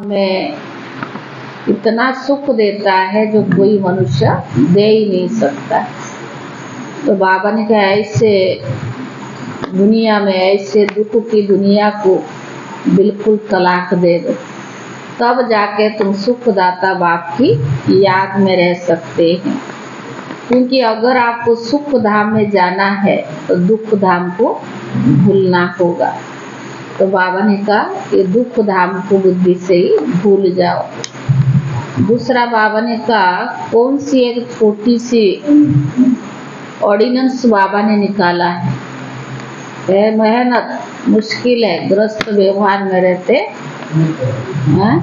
में इतना सुख देता है जो कोई मनुष्य दे ही नहीं सकता। तो बाबा ने कहा ऐसे दुनिया में, ऐसे दुख की दुनिया को बिल्कुल तलाक दे दो, तब जाके तुम सुखदाता बाप की याद में रह सकते हैं। क्योंकि अगर आपको सुख धाम में जाना है तो दुख धाम को भूलना होगा। तो बाबा ने कहा कि दुख धाम को बुद्धि से ही भूल जाओ। दूसरा बाबा ने कहा कौन सी एक छोटी सी ऑर्डिनेंस बाबा ने निकाला है। मेहनत मुश्किल है, ग्रस्त व्यवहार में रहते हैं,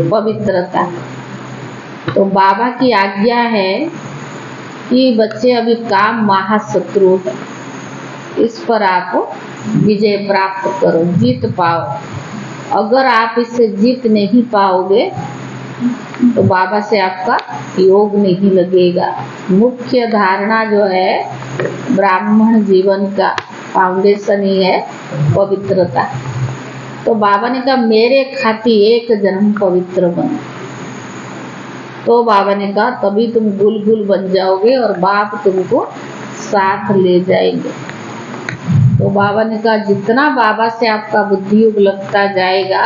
पवित्रता। तो बाबा की आज्ञा है कि बच्चे अभी काम महाशत्रु है, इस पर आप विजय प्राप्त करो, जीत पाओ। अगर आप इससे जीत नहीं पाओगे तो बाबा से आपका योग नहीं लगेगा। मुख्य धारणा जो है ब्राह्मण जीवन का फाउंडेशन ही है पवित्रता। तो बाबा ने कहा मेरे खातिर एक जन्म पवित्र बनो। तो बाबा ने कहा तभी तुम गुलगुल बन जाओगे और बाप तुमको साथ ले जाएंगे। तो बाबा ने कहा जितना बाबा से आपका बुद्धि योग लगता जाएगा,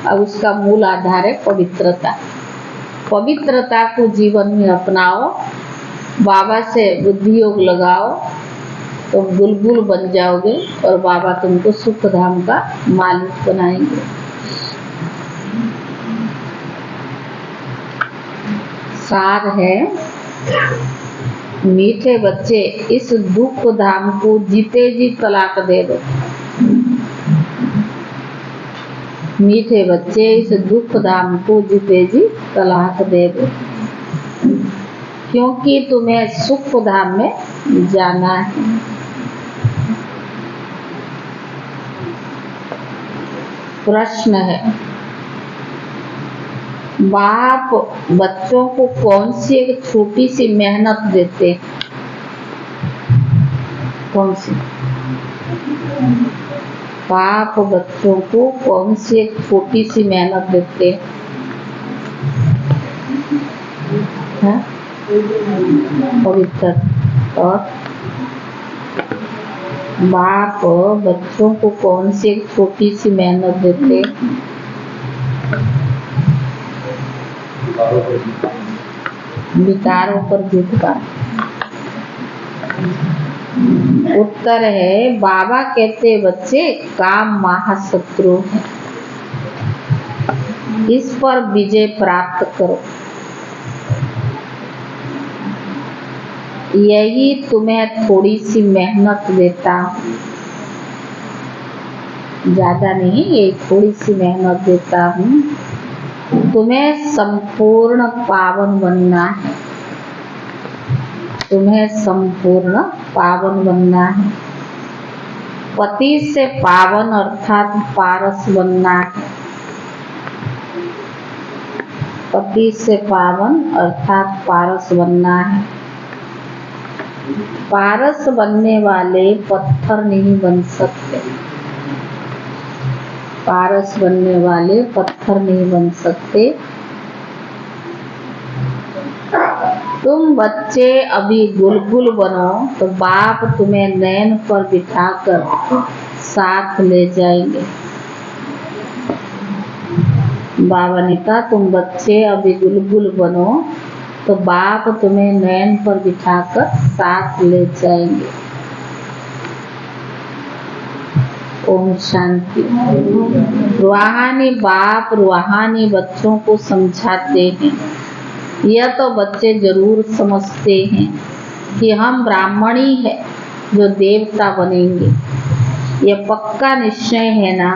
अब उसका मूल आधार है पवित्रता। पवित्रता को जीवन में अपनाओ, बाबा से बुद्धि योग लगाओ तो बुलबुल बन जाओगे और बाबा तुमको सुख धाम का मालिक बनाएंगे। सार है, मीठे बच्चे इस दुख धाम को जीते जी तलाक दे दो। मीठे बच्चे इस दुख धाम को जीते जी तलाक दे दो, क्योंकि तुम्हें सुख धाम में जाना है। प्रश्न है, बाप बच्चों को कौन सी एक छोटी सी मेहनत देते? कौन सी? बाप बच्चों को कौन सी एक छोटी सी मेहनत देते हैं? पवित्र। और बाप बच्चों को कौन सी एक छोटी सी मेहनत देते? विकारों पर जीत का। उत्तर है बाबा कहते बच्चे काम महाशत्रु है, इस पर विजय प्राप्त करो। यही तुम्हें थोड़ी सी मेहनत देता हूँ, ज्यादा नहीं, ये थोड़ी सी मेहनत देता हूँ। तुम्हें संपूर्ण पावन बनना है, तुम्हें संपूर्ण पावन बनना है। पति से पावन अर्थात पारस बनना है। पति से पावन अर्थात पारस बनना है। पारस बनने वाले पत्थर नहीं बन सकते। पारस बनने वाले पत्थर नहीं बन सकते। तुम बच्चे अभी गुलगुल बनो तो बाप तुम्हें नैन पर बिठाकर साथ ले जाएंगे। बाबा ने कहा तुम बच्चे अभी गुलगुल बनो तो बाप तुम्हें नैन पर बिठाकर साथ ले जाएंगे। ओम शांति। रूहानी बाप रूहानी बच्चों को समझाते हैं। यह तो बच्चे जरूर समझते हैं कि हम ब्राह्मणी है जो देवता बनेंगे। यह पक्का निश्चय है ना।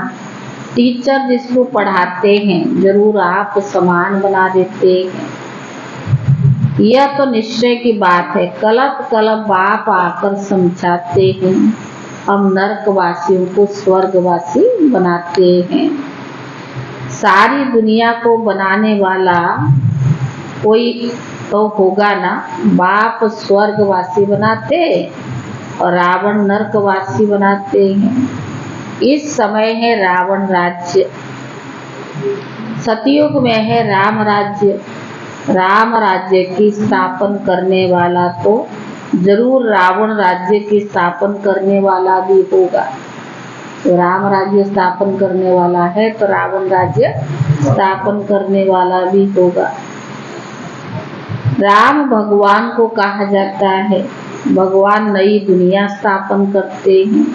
टीचर जिसको पढ़ाते हैं जरूर आप समान बना देते हैं। यह तो निश्चय की बात है। कलप कलप बाप आकर समझाते हैं। हम नरकवासियों को स्वर्गवासी बनाते हैं। सारी दुनिया को बनाने वाला कोई तो होगा ना। बाप स्वर्गवासी बनाते और रावण नरकवासी बनाते हैं। इस समय है रावण राज्य। सतयुग में है राम राज्य। राम राज्य की स्थापन करने वाला तो जरूर रावण राज्य की स्थापन करने वाला भी होगा। तो राम राज्य स्थापन करने वाला है तो रावण राज्य स्थापन करने वाला भी होगा। राम भगवान को कहा जाता है। भगवान नई दुनिया स्थापन करते हैं।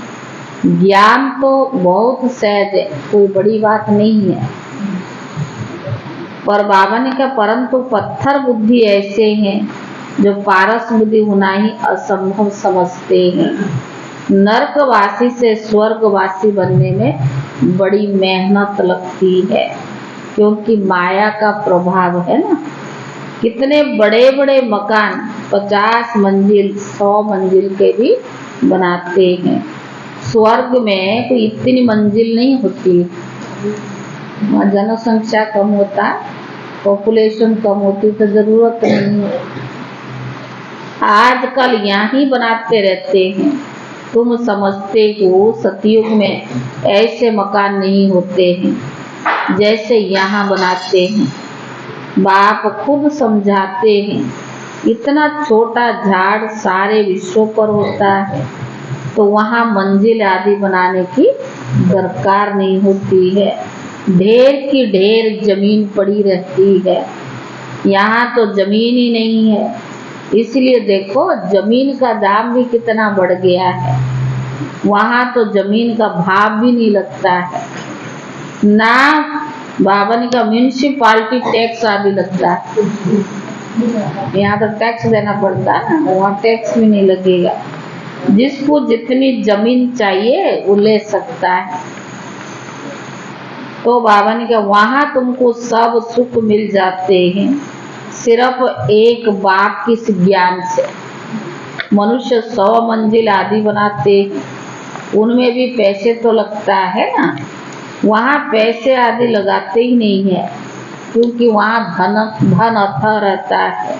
ज्ञान तो बहुत सहज है, कोई बड़ी बात नहीं है। पर बाबा ने कहा परंतु पत्थर बुद्धि ऐसे हैं जो पारस बुद्धि होना ही असंभव समझते हैं। नरकवासी से स्वर्गवासी बनने में बड़ी मेहनत लगती है, क्योंकि माया का प्रभाव है ना। कितने बड़े बड़े मकान 50 मंजिल 100 मंजिल के भी बनाते हैं। स्वर्ग में कोई इतनी मंजिल नहीं होती, वहाँ जनसंख्या कम होता, पॉपुलेशन कम होती तो जरूरत नहीं है। आजकल यहाँ ही बनाते रहते हैं। तुम समझते हो सतयुग में ऐसे मकान नहीं होते हैं जैसे यहाँ बनाते हैं। बाप खुद समझाते हैं, इतना छोटा झाड़ सारे विश्व पर होता है तो वहाँ मंजिल आदि बनाने की दरकार नहीं होती है। ढेर की ढेर जमीन पड़ी रहती है, यहाँ तो जमीन ही नहीं है। इसलिए देखो जमीन का दाम भी कितना बढ़ गया है। वहाँ तो जमीन का भाव भी नहीं लगता है ना। बाबा ने कहा म्यूनिसिपालिटी टैक्स आदि लगता है, यहाँ तो टैक्स देना पड़ता है ना, वहाँ टैक्स भी नहीं लगेगा। जिसको जितनी जमीन चाहिए वो ले सकता है। तो बाबा ने कहा वहाँ तुमको सब सुख मिल जाते हैं, सिर्फ एक बाप के ज्ञान से। मनुष्य 100 मंजिल आदि बनाते हैं, उनमें भी पैसे तो लगता है ना। वहाँ पैसे आदि लगाते ही नहीं है, क्योंकि वहाँ धन अथाह रहता है।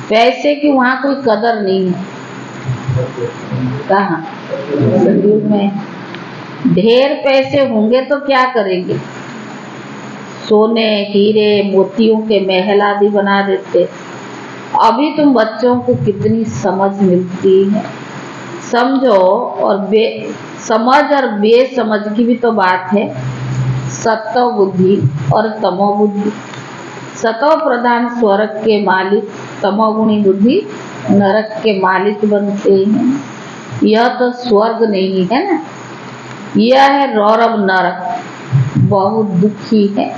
पैसे की वहाँ कोई कदर नहीं है। कहाँ सतयुग में ढेर पैसे होंगे तो क्या करेंगे? सोने हीरे मोतियों के महल आदि बना देते। अभी तुम बच्चों को कितनी समझ मिलती है, समझो। और समझ और बेसमझ की भी तो बात है। सत्व बुद्धि और तमो बुद्धि। सत्व प्रधान स्वर्ग के मालिक, तमोगुणी बुद्धि नरक के मालिक बनते हैं। यह तो स्वर्ग नहीं है ना, यह है रौरव नरक, बहुत दुखी है।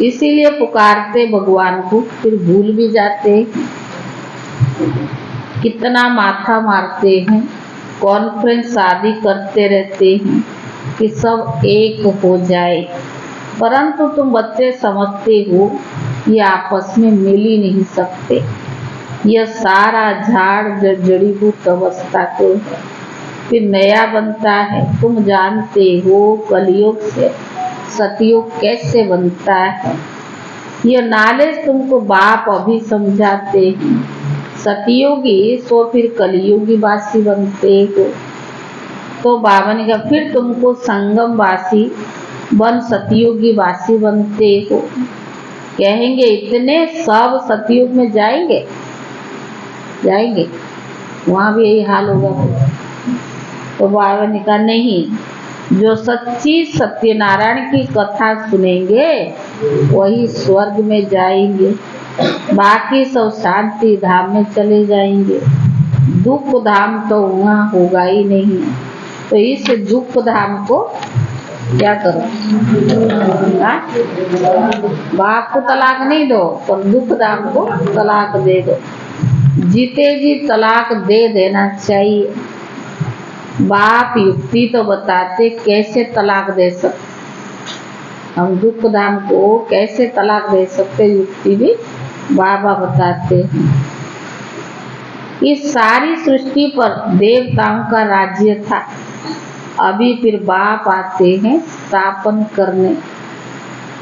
इसीलिए पुकारते भगवान को, फिर भूल भी जाते हैं। कितना माथा मारते हैं, कॉन्फ्रेंस आदि करते रहते हैं कि सब एक हो जाए, परंतु तुम बच्चे समझते हो ये आपस में मिल ही नहीं सकते। यह सारा झाड़ जड़ीबूट अवस्था को है, फिर नया बनता है। तुम जानते हो कलयुग से सतयुग कैसे बनता है। यह नॉलेज तुमको बाप अभी समझाते हैं। सतयुगी सो फिर कलयुगी वासी बनते हो। तो बाबा ने कहा फिर तुमको संगम वासी बन सतयुगी वासी बनते हो। कहेंगे इतने सब सतयुग में जाएंगे, जाएंगे वहाँ भी यही हाल होगा। तो बाबा ने कहा नहीं, जो सच्ची सत्यनारायण की कथा सुनेंगे वही स्वर्ग में जाएंगे, बाकी सब शांति धाम में चले जाएंगे। दुख धाम तो वहाँ होगा ही नहीं। तो इस दुख धाम को क्या करो? बाप को तलाक नहीं दो, पर दुख धाम को तलाक दे दो। जीते जी तलाक दे देना चाहिए। बाप युक्ति तो बताते कैसे तलाक दे सकते, हम दुख धाम को कैसे तलाक दे सकते, युक्ति भी बाबा बताते हैं। इस सारी सृष्टि पर देवताओं का राज्य था, अभी फिर बाप आते हैं स्थापन करने।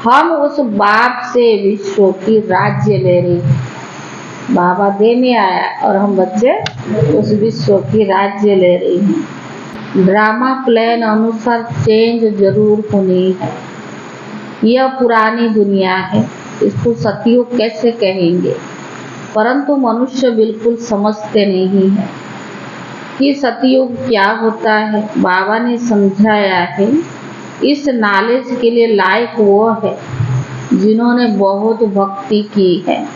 हम उस बाप से विश्व की राज्य ले रहे हैं। बाबा देने आया और हम बच्चे उस विश्व की राज्य ले रहे हैं। ड्रामा प्लान अनुसार चेंज जरूर होनी है। यह पुरानी दुनिया है, इसको सतयुग कैसे कहेंगे। परंतु मनुष्य बिल्कुल समझते नहीं है कि सतयुग क्या होता है। बाबा ने समझाया है, इस नॉलेज के लिए लायक वो है जिन्होंने बहुत भक्ति की है,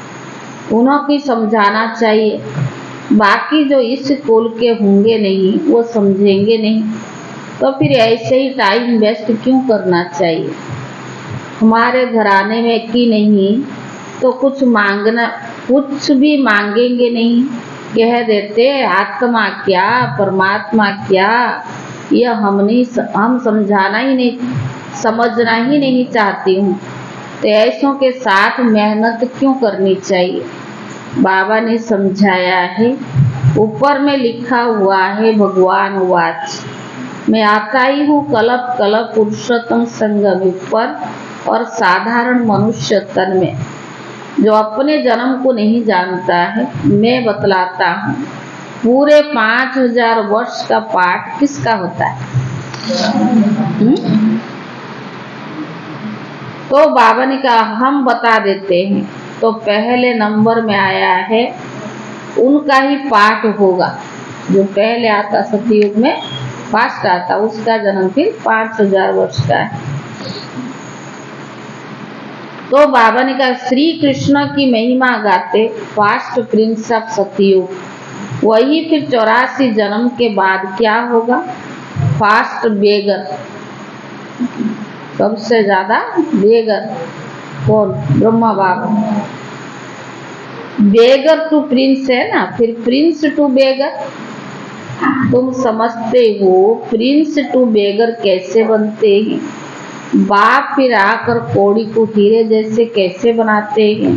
उन्हों की समझाना चाहिए। बाकी जो इस कुल के होंगे नहीं, वो समझेंगे नहीं, तो फिर ऐसे ही टाइम वेस्ट क्यों करना चाहिए। हमारे घराने में की नहीं तो कुछ भी मांगेंगे नहीं, कह देते आत्मा क्या परमात्मा क्या, यह हम समझाना ही नहीं, समझना ही नहीं चाहती हूँ, तो ऐसों के साथ मेहनत क्यों करनी चाहिए। बाबा ने समझाया है, ऊपर में लिखा हुआ है भगवान वाच, मैं आता ही हूँ कल्प कल्प पुरुषोत्तम संगम पर और साधारण मनुष्य तन में। जो अपने जन्म को नहीं जानता है, मैं बतलाता हूँ, पूरे 5000 वर्ष का पाठ किसका होता है। तो बाबा ने कहा हम बता देते हैं। तो पहले नंबर में आया है, उनका ही पाठ होगा। जो पहले आता सतयुग में फास्ट आता, उसका जन्म फिर 5000 वर्ष का है। तो बाबा ने कहा श्री कृष्ण की महिमा गाते फास्ट प्रिंस ऑफ सतयुग, वही फिर 84 जन्म के बाद क्या होगा, फास्ट बेगर। सबसे ज्यादा बेगर कौन, ब्रह्मा बाबा। बेगर टू प्रिंस है ना, फिर प्रिंस टू बेगर। तुम समझते हो प्रिंस टू बेगर कैसे बनते हैं। बाप फिर आकर कौड़ी को हीरे जैसे कैसे बनाते हैं।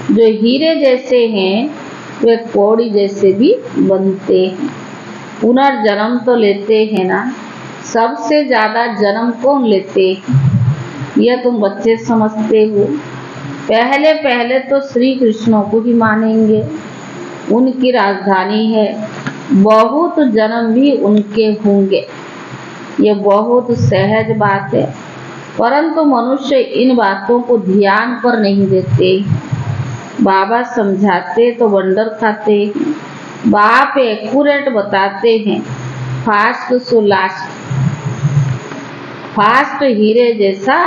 जो हीरे जैसे हैं वे कौड़ी जैसे भी बनते हैं। पुनर्जन्म तो लेते हैं ना, सबसे ज्यादा जन्म कौन लेते हैं, यह तुम बच्चे समझते हो। पहले पहले तो श्री कृष्ण को ही मानेंगे, उनकी राजधानी है, बहुत जन्म भी उनके होंगे, ये बहुत सहज बात है। परंतु मनुष्य इन बातों को ध्यान पर नहीं देते। बाबा समझाते तो वंडर खाते। बाप एक्यूरेट बताते हैं, फास्ट सो लास्ट। फास्ट हीरे जैसा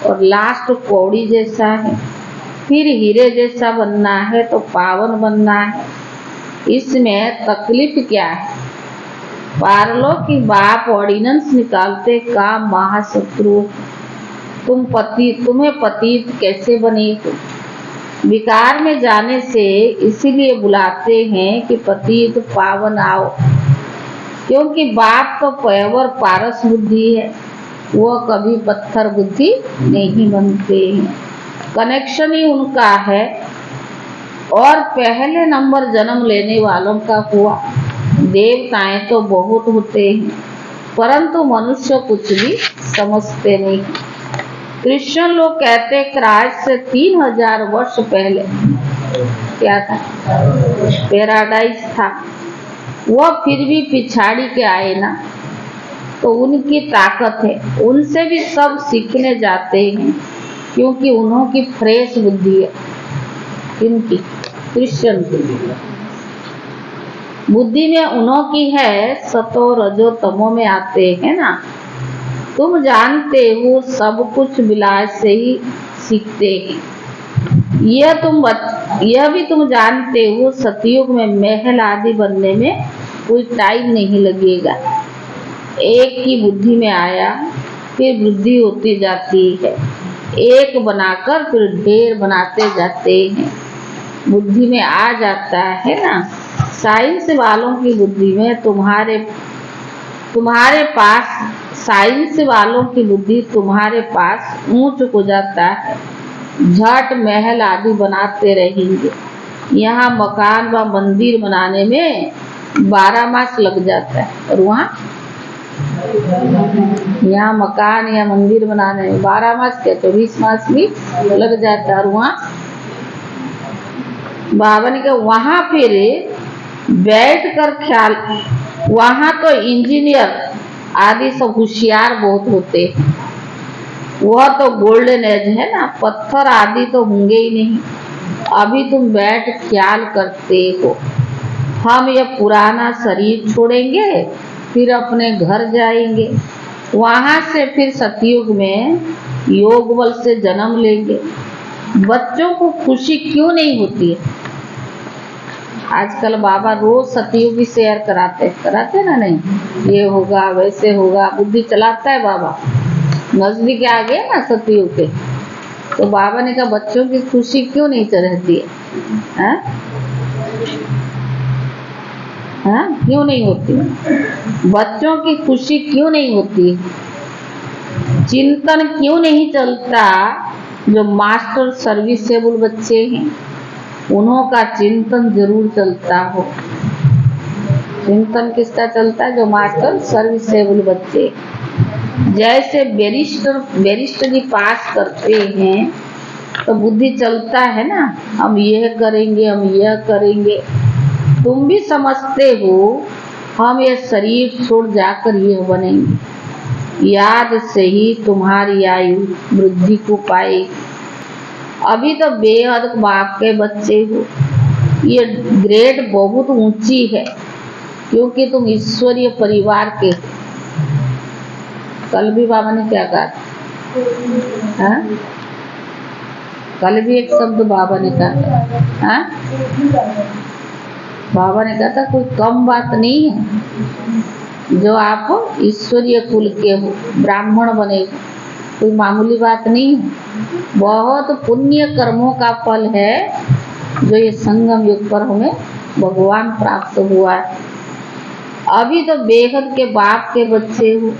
और लास्ट कौड़ी जैसा है। फिर हीरे जैसा बनना है तो पावन बनना है, इसमें तकलीफ क्या है। पारलो की बाप ऑर्डिनेंस निकालते काम महाशत्रु। तुम्हें पतित कैसे बने। विकार में जाने से इसीलिए बुलाते हैं कि पतित पावन आओ, क्योंकि बाप तो पैवर पारस बुद्धि है, वह कभी पत्थर बुद्धि नहीं बनते हैं। कनेक्शन ही उनका है और पहले नंबर जन्म लेने वालों का हुआ। देवताएं तो बहुत होते हैं, परंतु मनुष्य कुछ भी समझते नहीं। क्रिश्चियन लोग कहते क्राइस्ट से 3000 वर्ष पहले क्या था, पैराडाइज था। वह फिर भी पिछाड़ी के आए ना, तो उनकी ताकत है, उनसे भी सब सीखने जाते हैं, क्योंकि उन्हों की फ्रेश बुद्धि है। इनकी क्रिश्चियन की बुद्धि में उन्हों की है, सतो रजो तमो में आते हैं ना। तुम जानते हो सब कुछ विलास से ही सीखते हैं। यह भी तुम जानते हो सतयुग में महल आदि बनने में कोई टाइम नहीं लगेगा। एक की बुद्धि में आया, फिर वृद्धि होती जाती है, एक बनाकर फिर ढेर बनाते जाते हैं। बुद्धि में आ जाता है ना। साइंस वालों की बुद्धि में तुम्हारे पास साइंस वालों की बुद्धि तुम्हारे पास ऊंच हो जाता है, झट महल आदि बनाते रहेंगे। यहाँ मकान व मंदिर बनाने में 12 मास लग जाता है, और वहाँ यहाँ मकान या मंदिर बनाने में 12 मास क्या 24 मास भी लग जाता है। और वहाँ बाबा ने कहा वहाँ फिर बैठ कर ख्याल, वहाँ तो इंजीनियर आदि सब होशियार बहुत होते हैं। वह तो गोल्डन एज है ना, पत्थर आदि तो होंगे ही नहीं। अभी तुम बैठ ख्याल करते हो, हम ये पुराना शरीर छोड़ेंगे, फिर अपने घर जाएंगे, वहां से फिर सतयुग में योग बल से जन्म लेंगे। बच्चों को खुशी क्यों नहीं होती है? आजकल बाबा रोज सतयुग शेयर कराते ना, नहीं ये होगा वैसे होगा, बुद्धि चलाता है बाबा। नजदीक आ गए ना सतयुग के, तो बाबा ने कहा बच्चों की खुशी क्यों नहीं रहती है? क्यों नहीं होती? बच्चों की खुशी क्यों नहीं होती? चिंतन क्यों नहीं चलता? जो मास्टर सर्विसेबल बच्चे हैं उन्हों का चिंतन जरूर चलता हो। चिंतन किसका चलता है? जो मास्टर सर्विसेबल बच्चे। जैसे बैरिस्टर पास करते हैं तो बुद्धि चलता है ना, हम यह करेंगे, हम यह करेंगे। तुम भी समझते हो हम ये शरीर छोड़ जाकर यह बनेंगे। याद से ही तुम्हारी आयु वृद्धि को पाएगी। अभी तो बेहद बाप के बच्चे हो, ये ग्रेड बहुत ऊंची है, क्योंकि तुम ईश्वरीय परिवार के। कल भी बाबा ने क्या कहा? कल भी एक शब्द बाबा ने कहा, बाबा ने कहा था कोई कम बात नहीं है जो आप ईश्वरीय कुल के हो, ब्राह्मण बने, कोई मामूली बात नहीं है। बहुत पुण्य कर्मों का फल है जो ये संगम युग पर हमें भगवान प्राप्त हुआ है। अभी तो बेहद के बाप के बच्चे हो,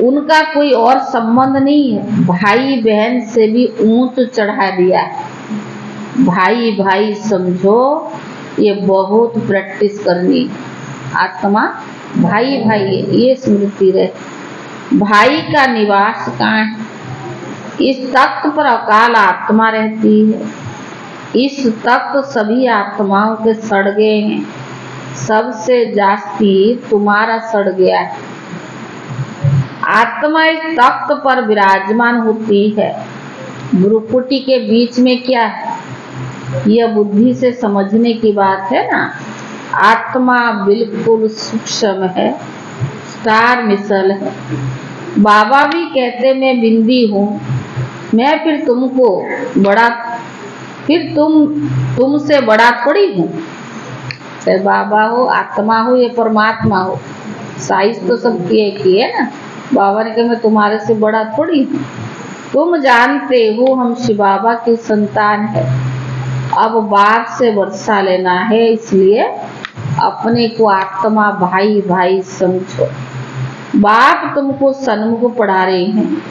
उनका कोई और संबंध नहीं है। भाई बहन से भी ऊंच चढ़ा दिया है। भाई भाई समझो, ये बहुत प्रैक्टिस करनी। आत्मा भाई भाई है, ये स्मृति रहे। भाई का निवास कहाँ है? इस तख्त पर अकाल आत्मा रहती है। इस तख्त सभी आत्माओं के सड़ गए हैं, सबसे जास्ती तुम्हारा सड़ गया है। आत्मा इस तख्त पर विराजमान होती है। भ्रुकुटी के बीच में क्या है? यह बुद्धि से समझने की बात है ना। आत्मा बिल्कुल सूक्ष्म है, स्टार मिसल है। बाबा भी कहते मैं बिंदी हूँ, मैं फिर तुमको बड़ा, फिर तुमसे बड़ा थोड़ी हूँ। चाहे बाबा हो, आत्मा हो या परमात्मा हो, साइज तो सबकी एक ही है ना। बाबा ने कहा मैं तुम्हारे से बड़ा थोड़ी हूँ। तुम जानते हो हम शिव बाबा की संतान है। अब बाप से वर्षा लेना है, इसलिए अपने को आत्मा भाई भाई समझो। बाप तुमको सन्मुख पढ़ा रहे हैं,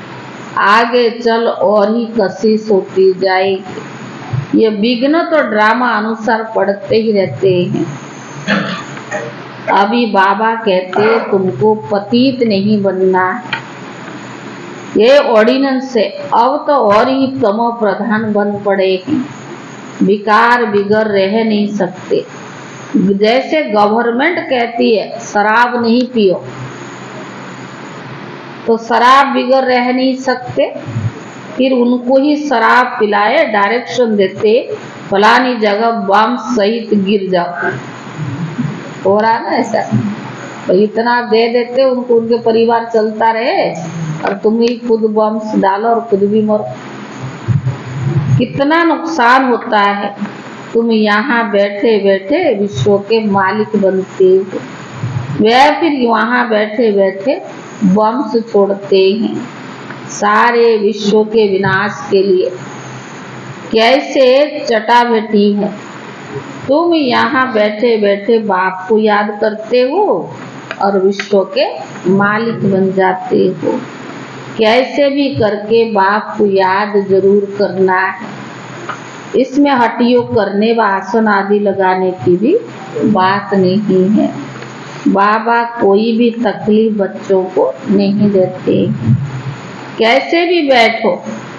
आगे चल और ही कशिश होती जाएगी। ये विघ्न तो ड्रामा अनुसार पढ़ते ही रहते हैं। अभी बाबा कहते तुमको पतित नहीं बनना, ये ऑर्डिनेंस है। अब तो और ही तमो प्रधान बन पड़े हैं, विकार बिगर रह नहीं सकते। जैसे गवर्नमेंट कहती है शराब नहीं पियो, तो शराब बिगर रह नहीं सकते, फिर उनको ही शराब पिलाए, डायरेक्शन देते फलानी जगह बम सहित गिर जाओ। हो रहा ना ऐसा? तो इतना दे देते उनको, उनके परिवार चलता रहे, और तुम ही खुद बम डालो और खुद भी मरो। कितना नुकसान होता है। तुम यहाँ बैठे बैठे विश्व के मालिक बनते हो, वे फिर वहाँ बैठे बैठे बम्स छोड़ते हैं सारे विश्व के विनाश के लिए। कैसे चटाभेटी है। तुम यहाँ बैठे बैठे बाप को याद करते हो और विश्व के मालिक बन जाते हो। कैसे भी करके बाप को याद जरूर करना है। इसमें हटियो करने व आसन आदि लगाने की भी बात नहीं है। बाबा कोई भी तकलीफ बच्चों को नहीं देते। कैसे भी बैठो,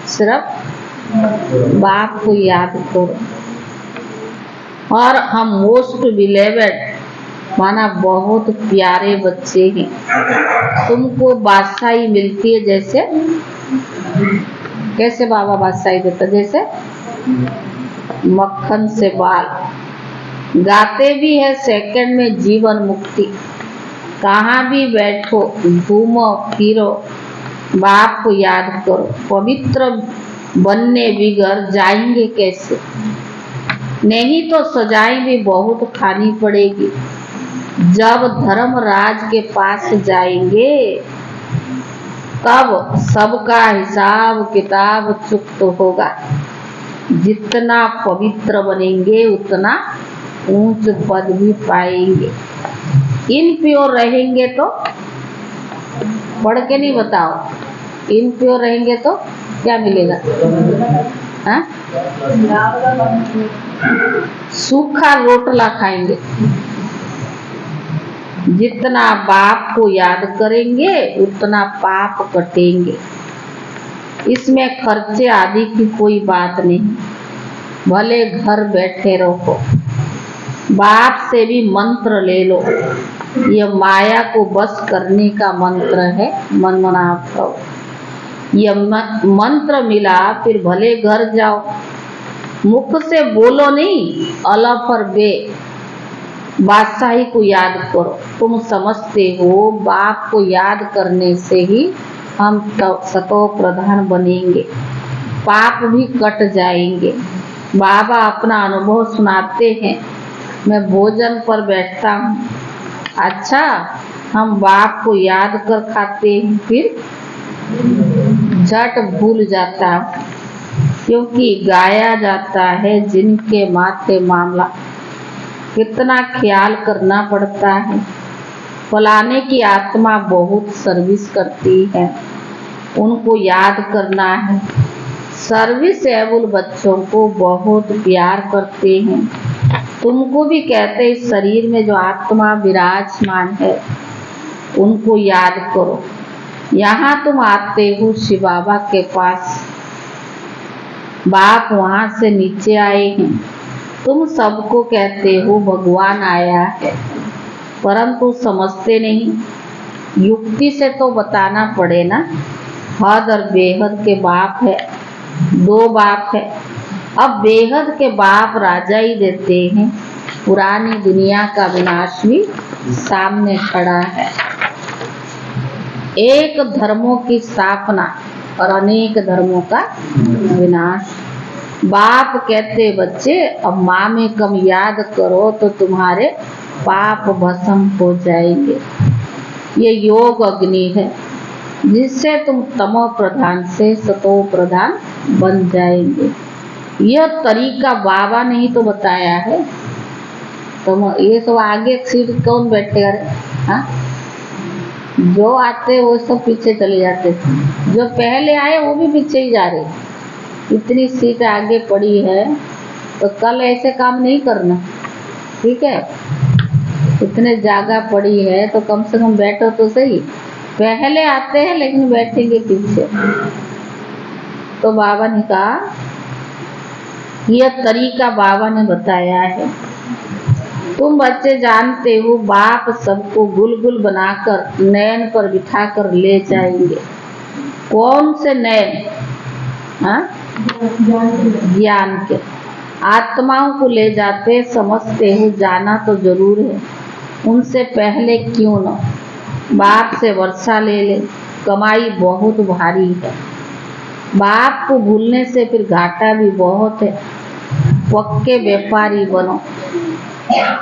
सिर्फ बाप को याद करो। और हम मोस्ट बिलेवेड माना बहुत प्यारे बच्चे हैं। तुमको बादशाही मिलती है जैसे, कैसे बाबा बादशाही देता, जैसे मक्खन से बाल। गाते भी है सेकंड में जीवन मुक्ति। कहाँ भी बैठो, घूमो फिरो, बाप को याद करो। पवित्र बनने बिगड़ जाएंगे कैसे? नहीं तो सजाएं भी बहुत खानी पड़ेगी। जब धर्मराज के पास जाएंगे तब सबका हिसाब किताब चुक्त होगा। जितना पवित्र बनेंगे उतना ऊंच पद भी पाएंगे। इनप्योर रहेंगे तो, पढ़ के नहीं बताओ, इनप्योर रहेंगे तो क्या मिलेगा? हाँ? सूखा रोटला खाएंगे। जितना बाप को याद करेंगे उतना पाप कटेंगे। इसमें खर्चे आदि की कोई बात नहीं। भले घर बैठे रहो, बाप से भी मंत्र ले लो। ये माया को बस करने का मंत्र है, मनमनाभ करो। ये मंत्र मिला फिर भले घर जाओ। मुख से बोलो नहीं, अलफ और बे, बादशाही को याद करो। तुम समझते हो बाप को याद करने से ही हम सतो प्रधान बनेंगे, पाप भी कट जाएंगे। बाबा अपना अनुभव सुनाते हैं। मैं भोजन पर बैठता हूँ, अच्छा हम बाप को याद कर खाते हैं, फिर झट भूल जाता हूँ, क्योंकि गाया जाता है जिनके माथे मामला। कितना ख्याल करना पड़ता है। फलाने की आत्मा बहुत सर्विस करती है, उनको याद करना है। सर्विस एबल बच्चों को बहुत प्यार करते हैं। तुमको भी कहते इस शरीर में जो आत्मा विराजमान है उनको याद करो। यहाँ तुम आते हो शिव बाबा के पास, बाप वहाँ से नीचे आए हैं। तुम सबको कहते हो भगवान आया है, परंतु समझते नहीं। युक्ति से तो बताना पड़े ना। हद और बेहद के बाप है, दो बाप है। अब बेहद के बाप राजा ही देते हैं। पुरानी दुनिया का विनाश भी सामने खड़ा है। एक धर्मों की स्थापना और अनेक धर्मों का विनाश। बाप कहते बच्चे अब माँ में कम याद करो तो तुम्हारे पाप भस्म हो जाएंगे। ये योग अग्नि है जिससे तुम तमो प्रधान से सतो प्रधान बन जाएंगे। यह तरीका बाबा ने ही तो बताया है। तुम ये सब आगे सीट कौन बैठेगा रे? हाँ, जो आते वो सब पीछे चले जाते, जो पहले आए वो भी पीछे ही जा रहे। इतनी सीट आगे पड़ी है तो कल ऐसे काम नहीं करना, ठीक है? इतने जगह पड़ी है तो कम से कम बैठो तो सही। पहले आते हैं लेकिन बैठेंगे पीछे। तो बाबा ने कहा यह तरीका बाबा ने बताया है। तुम बच्चे जानते हो बाप सबको गुलगुल बनाकर नयन पर बिठाकर ले जाएंगे। कौन से नयन? हाँ, ज्ञान के। आत्माओं को ले जाते समझते हो, जाना तो जरूर है। उनसे पहले क्यों न बाप से वर्षा ले ले। कमाई बहुत भारी है, बाप को भूलने से फिर घाटा भी बहुत है। पक्के व्यापारी बनो।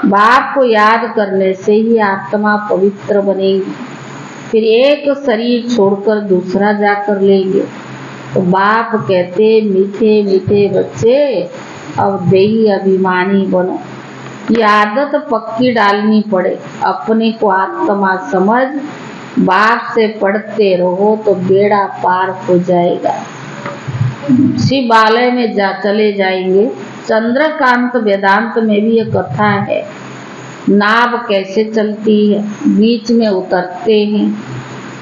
बाप को याद करने से ही आत्मा पवित्र बनेगी। फिर एक शरीर छोड़कर दूसरा जाकर लेंगे। तो बाप कहते मीठे मीठे बच्चे अब देही अभिमानी बनो। ये आदत पक्की डालनी पड़े। अपने को आत्मा समझ बाप से पढ़ते रहो तो बेड़ा पार हो जाएगा। शिवालय में चले जाएंगे। चंद्रकांत वेदांत में भी ये कथा है। नाव कैसे चलती है, बीच में उतरते हैं।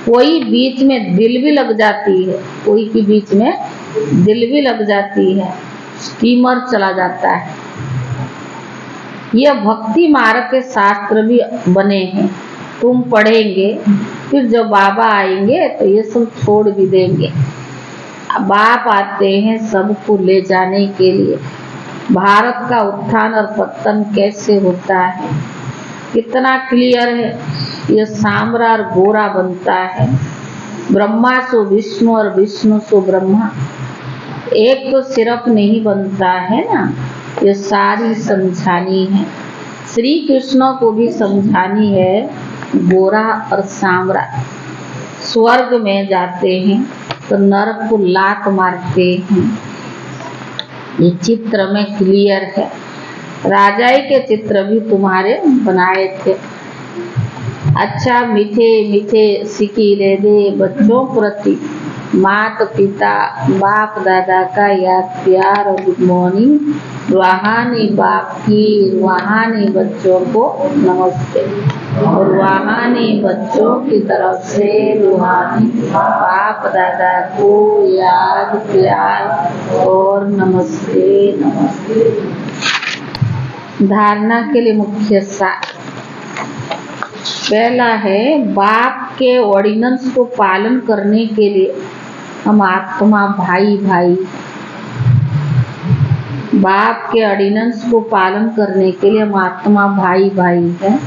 कोई बीच में दिल भी लग जाती है, कोई की बीच में दिल भी लग जाती है। स्टीमर चला जाता है। यह भक्ति मार्ग के शास्त्र भी बने हैं, तुम पढ़ेंगे, फिर जब बाबा आएंगे तो ये सब छोड़ भी देंगे। बाप आते हैं सबको ले जाने के लिए। भारत का उत्थान और पतन कैसे होता है, कितना क्लियर है। यह सांवरा और गोरा बनता है, ब्रह्मा सो विष्णु और विष्णु सो ब्रह्मा। एक तो सिर्फ नहीं बनता है ना, ये सारी समझानी है। श्री कृष्ण को भी समझानी है, गोरा और सांवरा। स्वर्ग में जाते हैं तो नरक को लात मारते हैं। ये चित्र में क्लियर है। राजाई के चित्र भी तुम्हारे बनाए थे। अच्छा मीठे मीठे सिकीरे दे बच्चों प्रति, माता पिता बाप दादा का याद प्यार और गुड मॉर्निंग। रूहानी बाप की रूहानी बच्चों को नमस्ते, और रूहानी बच्चों की तरफ से रूहानी बाप दादा को याद प्यार और नमस्ते नमस्ते। धारणा के लिए मुख्य सार पहला है, बाप के ऑर्डिनेंस को पालन करने के लिए हम आत्मा भाई भाई। बाप के ऑर्डिनेंस को पालन करने के लिए हम आत्मा भाई भाई है।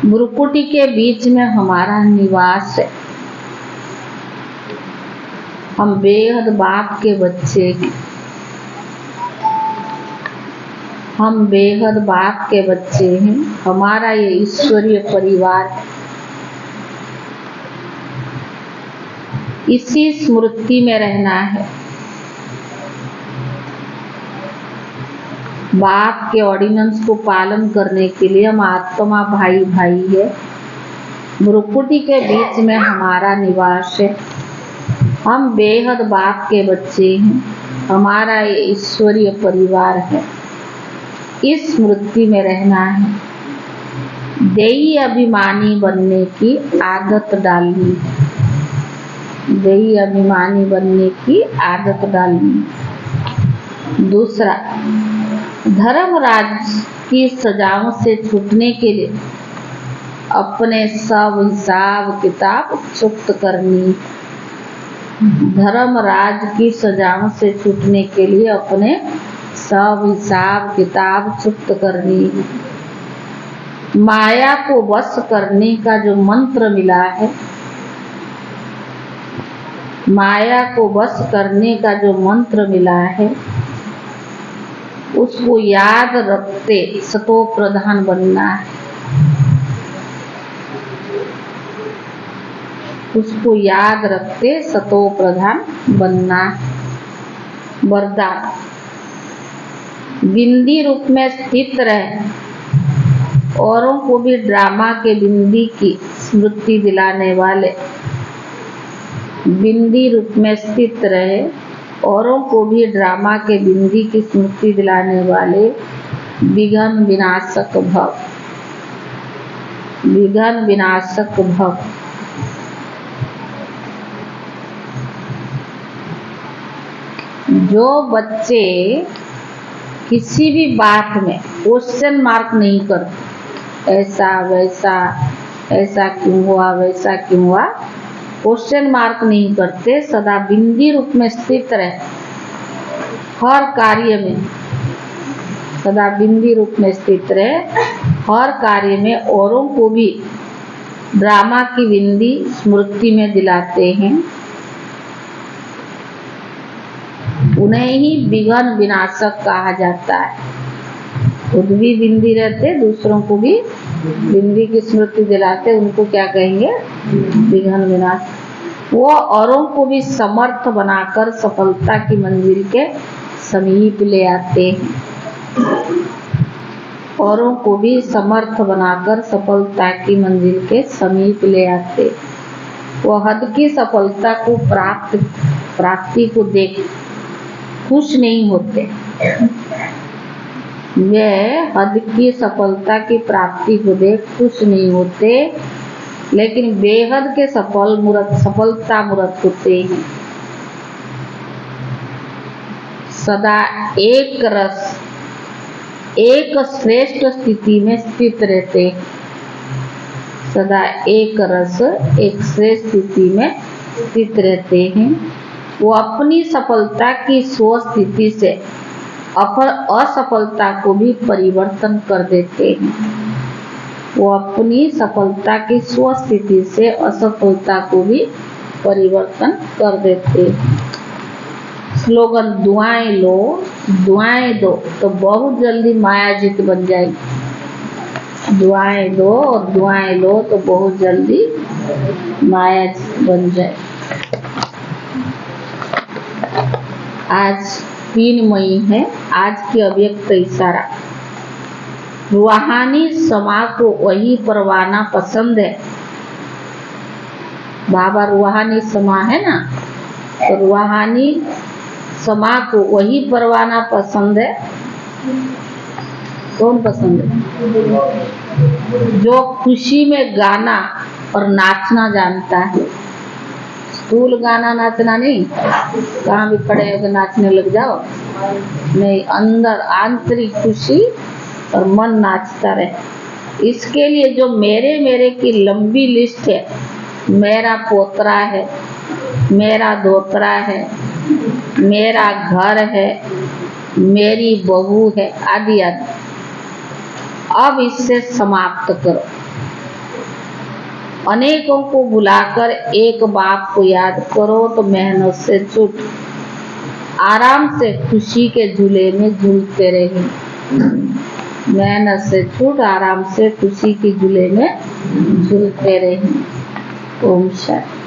भ्रुकुटी के बीच में हमारा निवास है। हम बेहद बाप के बच्चे हैं। हम बेहद बाप के बच्चे हैं। हमारा ये ईश्वरीय परिवार है। इसी स्मृति में रहना है। बाप के ऑर्डिनेंस को पालन करने के लिए हम आत्मा भाई भाई है। भ्रुकुटी के बीच में हमारा निवास है। हम बेहद बाप के बच्चे हैं। हमारा ये ईश्वरीय परिवार है। इस स्मृति में रहना है। देही अभिमानी बनने की आदत डालनी है। देही अभिमानी बनने की आदत डालनी। दूसरा, धर्मराज की सजाओं से छूटने के लिए अपने सब हिसाब किताब चुक्त करनी। धर्मराज की सजाओं से छूटने के लिए अपने सब हिसाब किताब चुक्त करनी। माया को वश करने का जो मंत्र मिला है, माया को वश करने का जो मंत्र मिला है, उसको याद रखते सतो प्रधान बनना है। उसको याद रखते सतो प्रधान बनना। वरदान, बिंदी रूप में स्थित रहे, औरों को भी ड्रामा के बिंदी की स्मृति दिलाने वाले। बिंदी रूप में स्थित रहे, औरों को भी ड्रामा के बिंदी की स्मृति दिलाने वाले विघ्न विनाशक भव। विघ्न विनाशक भव। जो बच्चे किसी भी बात में क्वेश्चन मार्क नहीं करते, ऐसा वैसा, ऐसा क्यों हुआ वैसा क्यों हुआ, क्वेश्चन मार्क नहीं करते, सदा बिंदी रूप में स्थित रहे। हर कार्य में सदा बिंदी रूप में स्थित रहे। हर कार्य में औरों को भी ड्रामा की बिंदी स्मृति में दिलाते हैं। उन्हें ही विघ्न विनाशक कहा जाता है। खुद भी बिंदी रहते, दूसरों को भी बिंदी की स्मृति दिलाते, उनको क्या कहेंगे? विघ्न विनाश। वो औरों को भी समर्थ बनाकर सफलता की मंजिल के समीप ले आते हैं। औरों को भी समर्थ बनाकर सफलता की मंजिल के समीप ले आते। वो हद की सफलता को प्राप्ति को देख खुश नहीं होते। वे हद की सफलता की प्राप्ति को देख खुश नहीं होते, लेकिन बेहद के सफलता मूर्त होते हैं। सदा एक रस एक श्रेष्ठ स्थिति में स्थित रहते हैं। सदा एक रस एक श्रेष्ठ स्थिति में स्थित रहते हैं। वो अपनी सफलता की स्वस्थिति से असफलता को भी परिवर्तन कर देते हैं। वो अपनी सफलता की स्वस्थिति से असफलता को भी परिवर्तन कर देते हैं। स्लोगन दुआएं लो दुआएं दो तो बहुत जल्दी माया जीत बन जाएगी। दुआएं दो और दुआएं लो तो बहुत जल्दी माया जीत बन जाए। आज 3 मई है। आज की अव्यक्त इशारा। रूहानी समा को वही परवाना पसंद है। बाबा रूहानी समा है ना, तो रूहानी समा को वही परवाना पसंद है। कौन पसंद है? जो खुशी में गाना और नाचना जानता है। स्थूल गाना नाचना नहीं, कहाँ भी खड़े होकर नाचने लग जाओ, नहीं, अंदर आंतरिक खुशी और मन नाचता रहे। इसके लिए जो मेरे मेरे की लंबी लिस्ट है, मेरा पोतरा है, मेरा दोतरा है, मेरा घर है, मेरी बहू है, आदि आदि, अब इससे समाप्त करो। अनेकों को बुलाकर एक बाप को याद करो तो मेहनत से छूट आराम से खुशी के झूले में झूलते रहे। मेहनत से छूट आराम से खुशी के झूले में झूलते रहे। ओम शांति।